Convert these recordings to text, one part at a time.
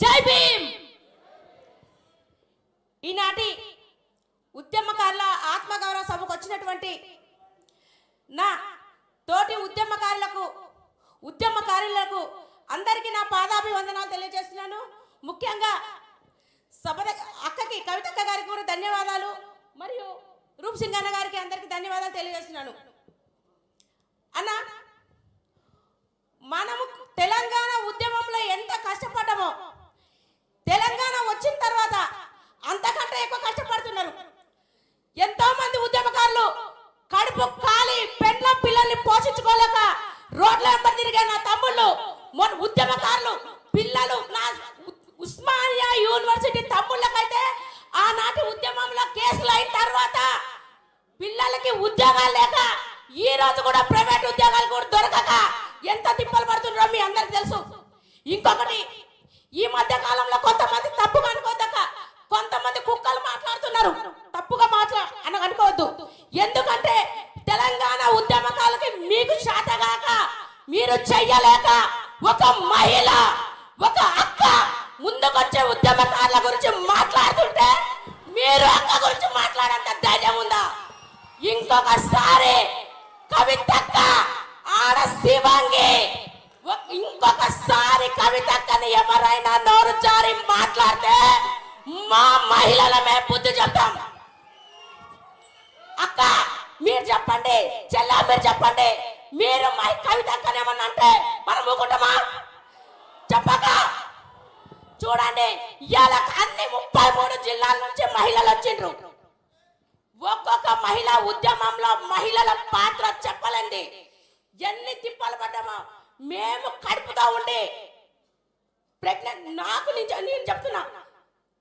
జై భీమ్. ఈనాటి ఉద్యమకారుల ఆత్మగౌరవ సభకు వచ్చినటువంటి నా తోటి ఉద్యమకారులకు అందరికీ నా పాదాభివందనాలు తెలియజేస్తున్నాను. ముఖ్యంగా సభ అక్కకి కవితక్క గారికి కూడా ధన్యవాదాలు, మరియు రూప్ సింగ్ అన్న గారికి అందరికీ ధన్యవాదాలు తెలియజేస్తున్నాను. అన్న, మనము తెలంగాణ ఉద్యమంలో ఎంత కష్టపడ్డామో తెలంగాణ వచ్చిన తర్వాత అంతకంటే ఎక్కువ కష్టపడుతున్నారు. ఎంతో మంది ఉద్యమకారులు కడుపు కాలి పెండ్ల పిల్లల్ని పోషించుకోలేక రోడ్ల వెంబడి తిరిగే నా తమ్ముళ్ళు, ఉద్యమకారులు పిల్లలు, నా ఉస్మానియా యూనివర్సిటీ తమ్ముళ్ళకైతే ఆనాటి ఉద్యమంలో కేసులు అయిన తర్వాత పిల్లలకి ఉద్యోగాలు లేక ఈ రోజు కూడా ప్రైవేట్ ఉద్యోగాలు కూడా దొరకక ఎంత తిప్పలు పడుతున్నారో మీ అందరికి తెలుసు. ఇంకొకటి, ఈ మధ్య కాలంలో కొంతమంది తప్పుగా అనుకోదక్క, కొంతమంది కుక్కలు మాట్లాడుతున్నారు. తప్పుగా అనుకోవద్దు. ఎందుకంటే తెలంగాణ ఉద్యమకాలకి మీకు శాతగాక మీరు చెయ్యలేక ఒక మహిళ, ఒక అక్క ముందుకొచ్చే ఉద్యమకారుల గురించి మాట్లాడుతుంటే మీరు అక్క గురించి మాట్లాడంత ధైర్యం ఉందా? ఇంకొకసారి కవితక్క ఆడ శివంగి, ఇంకొకసారి కవితక్కని ఎవరైనా నోరు జారి మాట్లాడితే మా మహిళలమే బుద్ధి చెప్తాం. అక్క మీరు చెప్పండి, చెల్లా మీరు చెప్పండి, మీరు మా కవితక్కని ఏమన్నా అంటే మనం ఊకుంటామా? చెప్పక చూడండి, ఇవాళ అన్ని 33 జిల్లాల నుంచి మహిళలు వచ్చిండ్రు. ఒక్కొక్క మహిళ ఉద్యమంలో మహిళల పాత్ర చెప్పాలండి. ఎన్ని తిప్పలు పడ్డామో మేము కడుపుతా ఉండి ప్రెగ్నెంట్. నాకు నేను చెప్తున్నా,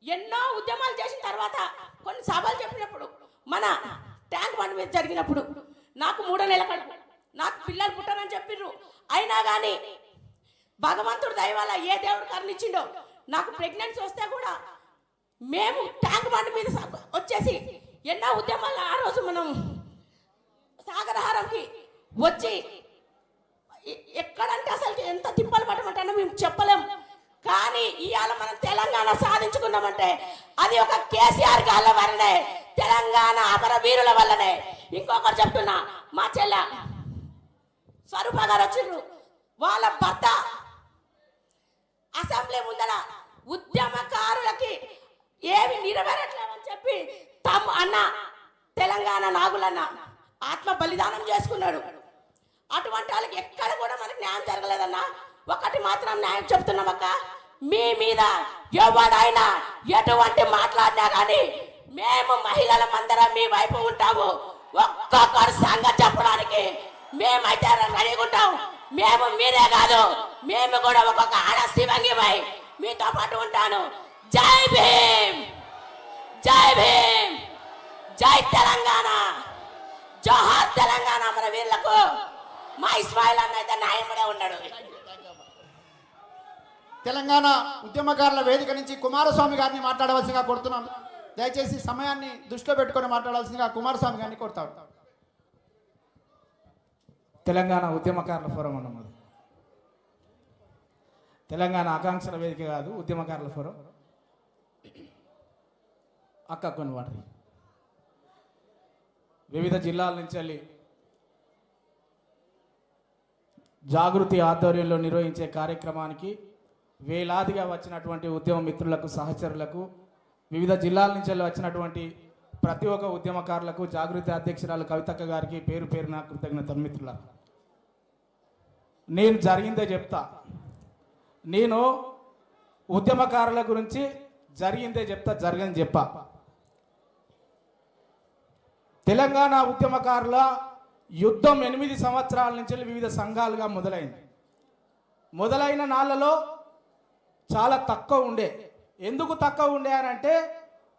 ఎన్నో ఉద్యమాలు చేసిన తర్వాత కొన్ని సభలు చెప్పినప్పుడు, మన ట్యాంక్ బండ్ మీద జరిగినప్పుడు నాకు 3 నెలల కడుపు, నాకు పిల్లలు పుట్టారని చెప్పిర్రు. అయినా కానీ భగవంతుడు దయ వల్ల ఏ దేవుడు కరుణిచ్చిండో నాకు ప్రెగ్నెన్సీ వస్తే కూడా మేము ట్యాంక్ బండ్ మీద వచ్చేసి ఎన్నో ఉద్యమాలు, ఆ రోజు మనం సాగరహారంకి వచ్చి ఎక్కడంటే అసలు ఎంత తిప్పలు పట్టమంటే మేము చెప్పలేము. కానీ ఇవాళ మనం తెలంగాణ సాధించుకున్నామంటే అది ఒక కేసీఆర్ గాళ్ళ వల్లనే, తెలంగాణ అమరవీరుల వల్లనే. ఇంకొకరు చెప్తున్నా, మా చెల్ల స్వరూప గారు వచ్చిండ్రు, వాళ్ళ భర్త అసెంబ్లీ ముందర ఉద్యమకారులకి ఏమి నెరవేరట్లేవని చెప్పి అన్న తెలంగాణ నాగులన్న ఆత్మ బలిదానం చేసుకున్నాడు. అటువంటి వాళ్ళకి ఎక్కడ కూడా మనకి న్యాయం జరగలేదన్నా. ఒకటి మాత్రం న్యాయం చెప్తున్నామక్క, మీ మీద ఎవడైనా ఎటువంటి మాట్లాడినా కానీ మేము మహిళల మందరం మీ వైపు ఉంటాము. ఒక్కొక్కరు సంగతి చెప్పడానికి మేమైతే రెడీగా ఉంటాం. మేము మీరే కాదు, మేము కూడా ఒక్కొక్క ఆడ శివంగిమై మీతో పాటు ఉంటాను. జై భీమ్, జై భీమ్, జై తెలంగాణ, జోహార్ తెలంగాణ. మన వీళ్ళకు మా ఇస్మాయిల్ అన్న అయితే న్యాయపడే ఉన్నాడు. తెలంగాణ ఉద్యమకారుల వేదిక నుంచి కుమారస్వామి గారిని మాట్లాడవలసిందిగా కోరుతున్నాను. దయచేసి సమయాన్ని దృష్టిలో పెట్టుకొని మాట్లాడాల్సిందిగా కుమారస్వామి గారిని కోరుతాడు. తెలంగాణ ఉద్యమకారుల ఫోరం అన్నమాట. తెలంగాణ ఆకాంక్షల వేదిక కాదు, ఉద్యమకారుల ఫోరం. అక్క కొన్ని వాటి వివిధ జిల్లాల నుంచి వెళ్ళి జాగృతి ఆధ్వర్యంలో నిర్వహించే కార్యక్రమానికి వేలాదిగా వచ్చినటువంటి ఉద్యమ మిత్రులకు, సహచరులకు, వివిధ జిల్లాల నుంచి వచ్చినటువంటి ప్రతి ఒక్క ఉద్యమకారులకు, జాగృతి అధ్యక్షురాలు కవితక్క గారికి పేరు పేరున కృతజ్ఞతలు. మిత్రుల, నేను జరిగిందే చెప్తా. నేను ఉద్యమకారుల గురించి జరిగిందే చెప్తా, జరగని చెప్పా. తెలంగాణ ఉద్యమకారుల యుద్ధం 8 సంవత్సరాల నుంచి వివిధ సంఘాలుగా మొదలైన నాళ్ళలో చాలా తక్కువ ఉండే. ఎందుకు తక్కువ ఉండే అని అంటే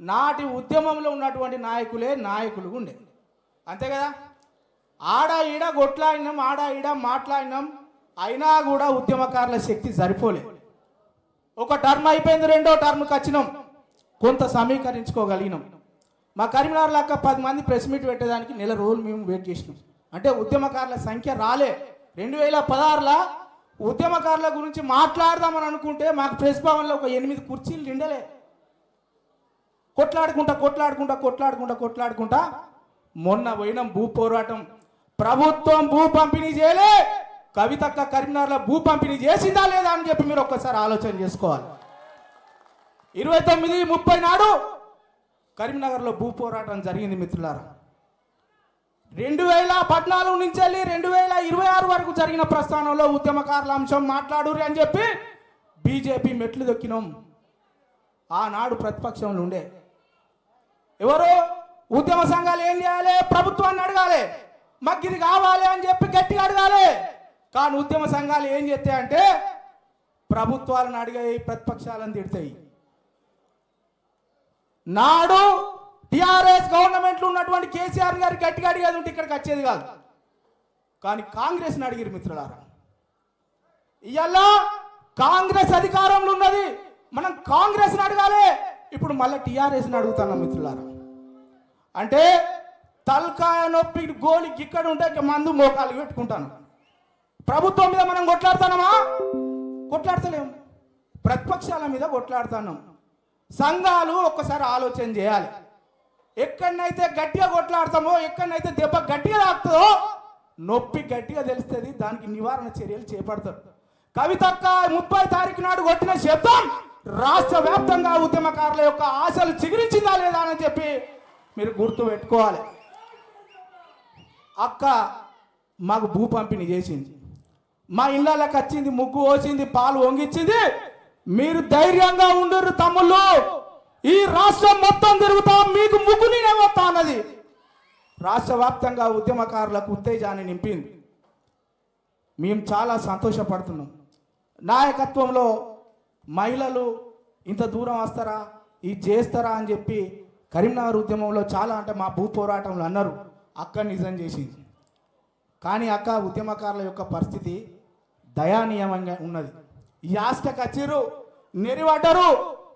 నాటి ఉద్యమంలో ఉన్నటువంటి నాయకులు ఉండే, అంతే కదా. ఆడ ఈడ కొట్లాడినాం, ఆడ ఈడ మాట్లాడినాం, అయినా కూడా ఉద్యమకారుల శక్తి సరిపోలే. ఒక టర్మ్ అయిపోయింది, 2వ టర్మ్కి వచ్చినాం, కొంత సమీకరించుకోగలిగినాం. మా కరీంనగర్ లెక్క 10 మంది ప్రెస్ మీట్ పెట్టేదానికి నెల రోజులు మేము వెయిట్ చేసినాం. అంటే ఉద్యమకారుల సంఖ్య రాలే. 2016లో ఉద్యమకారుల గురించి మాట్లాడదామని అనుకుంటే మాకు ప్రెస్ భవన్లో ఒక 8 కుర్చీలు నిండలే. కొట్లాడుకుంటా మొన్న పోయినాం భూ పోరాటం. ప్రభుత్వం భూ పంపిణీ చేయలే, కవితక్క కరీంనగర్లో భూ పంపిణీ చేసిందా లేదా అని చెప్పి మీరు ఒక్కసారి ఆలోచన చేసుకోవాలి. 29, 30 నాడు కరీంనగర్లో భూ పోరాటం జరిగింది మిత్రులారా. 2014 నుంచి వెళ్ళి 2026 వరకు జరిగిన ప్రస్థానంలో ఉద్యమకారుల అంశం మాట్లాడురి అని చెప్పి బీజేపీ మెట్లు దొక్కినాం. ఆనాడు ప్రతిపక్షంలో ఉండే ఎవరు ఉద్యమ సంఘాలు ఏం చేయాలి? ప్రభుత్వాన్ని అడగాలి, మాకు ఇది కావాలి అని చెప్పి గట్టిగా అడగాలి. కానీ ఉద్యమ సంఘాలు ఏం చేస్తాయి అంటే ప్రభుత్వాలను అడిగాయి, ప్రతిపక్షాలను తిడతాయి. నాడు టిఆర్ఎస్ గవర్నమెంట్లో ఉన్నటువంటి కేసీఆర్ గారు గట్టిగా అడిగేది ఉంటే ఇక్కడికి వచ్చేది కాదు. కానీ కాంగ్రెస్ని అడిగిరు మిత్రులారా. ఇవాళ కాంగ్రెస్ అధికారంలో ఉన్నది, మనం కాంగ్రెస్ని అడగాలి. ఇప్పుడు మళ్ళీ టిఆర్ఎస్ని అడుగుతున్నాం మిత్రులారా. అంటే తలకాయ నొప్పి గోలి ఇక్కడ ఉంటే మందు మోకాలు పెట్టుకుంటాను. ప్రభుత్వం మీద మనం కొట్లాడుతున్నామా? కొట్లాడతలేము. ప్రతిపక్షాల మీద కొట్లాడుతున్నాం. సంఘాలు ఒక్కసారి ఆలోచన చేయాలి. ఎక్కడనైతే గట్టిగా కొట్లాడతామో, ఎక్కడనైతే దెబ్బ గట్టిగా తాకుతుందో నొప్పి గట్టిగా తెలుస్తుంది, దానికి నివారణ చర్యలు చేపడతారు. కవితక్క 30 తారీఖు నాడు కొట్టిన శబ్దం రాష్ట్ర వ్యాప్తంగా ఉద్యమకారుల యొక్క ఆశలు చిగురించిందా లేదా అని చెప్పి మీరు గుర్తు పెట్టుకోవాలి. అక్క మాకు భూ పంపిణీ చేసింది, మా ఇళ్ళకి వచ్చింది, ముగ్గు పోసింది, పాలు వంగిచ్చింది. మీరు ధైర్యంగా ఉండరు తమ్ముళ్ళు, ఈ రాష్ట్రం మొత్తం తిరుగుతా మీకు ముగ్గు నేనేమొత్తా అన్నది రాష్ట్ర వ్యాప్తంగా ఉద్యమకారులకు ఉత్తేజాన్ని నింపింది. మేము చాలా సంతోషపడుతున్నాం. నాయకత్వంలో మహిళలు ఇంత దూరం వస్తారా, ఇది చేస్తారా అని చెప్పి కరీంనగర్ ఉద్యమంలో చాలా అంటే మా భూ పోరాటంలో అన్నారు. అక్క నిజం చేసింది. కానీ అక్క ఉద్యమకారుల యొక్క పరిస్థితి దయానీయంగా ఉన్నది. యాస్టకు వచ్చిర్రు, నెరివడ్డరు,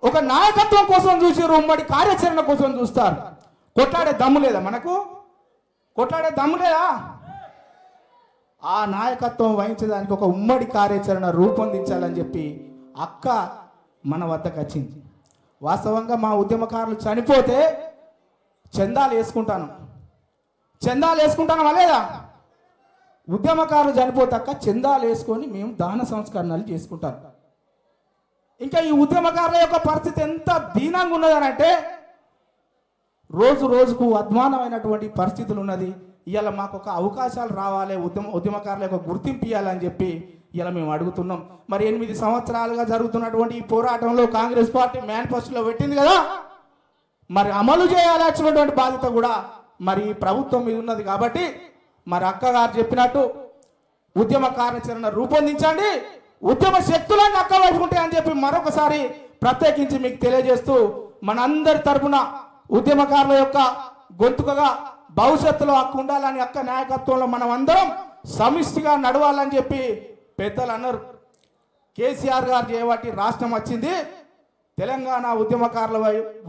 ఒక నాయకత్వం కోసం చూసిర్రు, ఉమ్మడి కార్యాచరణ కోసం చూస్తారు. కొట్లాడే దమ్ము లేదా మనకు? కొట్లాడే దమ్ము లేదా? ఆ నాయకత్వం వహించడానికి ఒక ఉమ్మడి కార్యాచరణ రూపొందించాలని చెప్పి అక్క మన వద్దకు వచ్చింది. వాస్తవంగా మా ఉద్యమకారులు చనిపోతే చందాలు వేసుకుంటాను లేదా? ఉద్యమకారులు చనిపోతే అక్క చందాలు వేసుకొని మేము దాన సంస్కరణలు చేసుకుంటాం. ఇంకా ఈ ఉద్యమకారుల యొక్క పరిస్థితి ఎంత దీనంగా ఉన్నదనంటే రోజు రోజుకు అధ్వానమైనటువంటి పరిస్థితులు ఉన్నది. ఇవాళ మాకు ఒక అవకాశాలు రావాలి, ఉద్యమకారుల యొక్క గుర్తింపు ఇవ్వాలని చెప్పి ఇలా మేము అడుగుతున్నాం. మరి 8 సంవత్సరాలుగా జరుగుతున్నటువంటి ఈ పోరాటంలో కాంగ్రెస్ పార్టీ మేనిఫెస్టోలో పెట్టింది కదా, మరి అమలు చేయాల్సినటువంటి బాధ్యత కూడా మరి ప్రభుత్వం మీద ఉన్నది. కాబట్టి మరి అక్కగారు చెప్పినట్టు ఉద్యమ కార్యాచరణ రూపొందించండి, ఉద్యమ శక్తులను అక్క వైపు ఉంటాయని చెప్పి మరొకసారి ప్రత్యేకించి మీకు తెలియజేస్తూ మనందరి తరపున ఉద్యమకారుల యొక్క గొంతుకగా భవిష్యత్తులో అక్క ఉండాలని, అక్క నాయకత్వంలో మనం అందరం సమిష్టిగా నడవాలని చెప్పి పెద్దలు అన్నారు. కేసీఆర్ గారు చేయబట్టి రాష్ట్రం వచ్చింది. తెలంగాణ ఉద్యమకారుల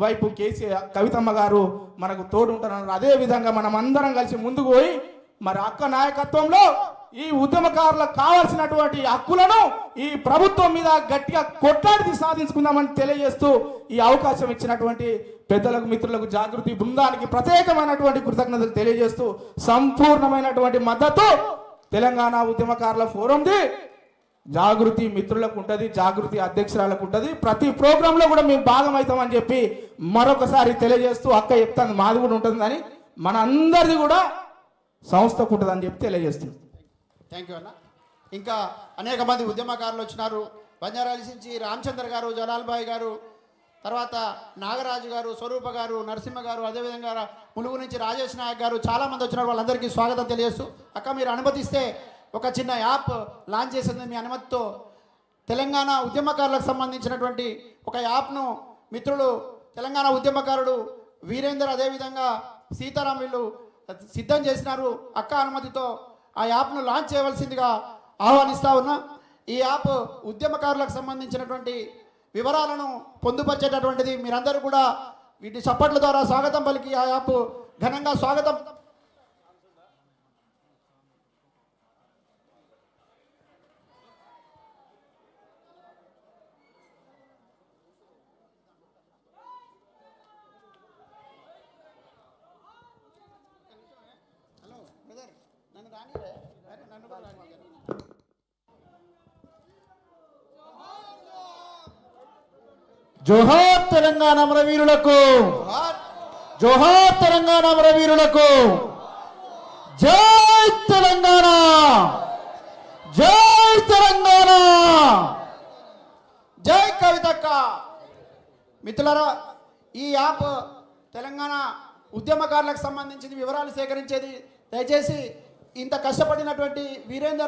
వైపు కేసీఆర్ కవితమ్మ గారు మనకు తోడు ఉంటారన్నారు. అదే విధంగా మనం అందరం కలిసి ముందుకు పోయి మరి అక్క నాయకత్వంలో ఈ ఉద్యమకారులకు కావాల్సినటువంటి హక్కులను ఈ ప్రభుత్వం మీద గట్టిగా కొట్లాడి సాధించుకుందామని తెలియజేస్తూ ఈ అవకాశం ఇచ్చినటువంటి పెద్దలకు, మిత్రులకు, జాగృతి బృందానికి ప్రత్యేకమైనటువంటి కృతజ్ఞతలు తెలియజేస్తూ సంపూర్ణమైనటువంటి మద్దతు తెలంగాణ ఉద్యమకారుల ఫోరంది. జాగృతి మిత్రులకు ఉంటుంది, జాగృతి అధ్యక్షురాలకు ఉంటుంది. ప్రతి ప్రోగ్రాంలో కూడా మేము భాగం అవుతామని చెప్పి మరొకసారి తెలియజేస్తూ అక్క చెప్తాను మాది కూడా ఉంటుందని, మన అందరిది కూడా సంస్థకు ఉంటుందని చెప్పి తెలియజేస్తుంది. థ్యాంక్ యూ అన్న. ఇంకా అనేక మంది ఉద్యమకారులు వచ్చినారు. బంజారాల నుంచి రామచంద్ర గారు, జలాల్బాయ్ గారు, తర్వాత నాగరాజు గారు, స్వరూప గారు, నరసింహ గారు, అదేవిధంగా ములుగు నుంచి రాజేష్ నాయక్ గారు చాలామంది వచ్చినారు. వాళ్ళందరికీ స్వాగతం తెలియజేస్తూ అక్క మీరు అనుమతిస్తే ఒక చిన్న యాప్ లాంచ్ చేసింది. మీ అనుమతితో తెలంగాణ ఉద్యమకారులకు సంబంధించినటువంటి ఒక యాప్ను మిత్రులు తెలంగాణ ఉద్యమకారుడు వీరేందర్ అదేవిధంగా సీతారాం వీళ్ళు సిద్ధం చేసినారు. అక్క అనుమతితో ఆ యాప్ను లాంచ్ చేయవలసిందిగా ఆహ్వానిస్తా ఉన్నా. ఈ యాప్ ఉద్యమకారులకు సంబంధించినటువంటి వివరాలను పొందుపరిచేటటువంటిది. మీరందరూ కూడా వీటి చప్పట్ల ద్వారా స్వాగతం పలికి ఆ యాప్ ఘనంగా స్వాగతం. జోహార్ తెలంగాణ అమరవీరులకు, జోహార్ తెలంగాణ అమరవీరులకు. జై తెలంగాణ, జై తెలంగాణ. జై కవితక్క. మిత్రులారా, ఈ యాప్ తెలంగాణ ఉద్యమకారులకు సంబంధించిన వివరాలు సేకరించేది. దయచేసి ఇంత కష్టపడినటువంటి వీరేందర్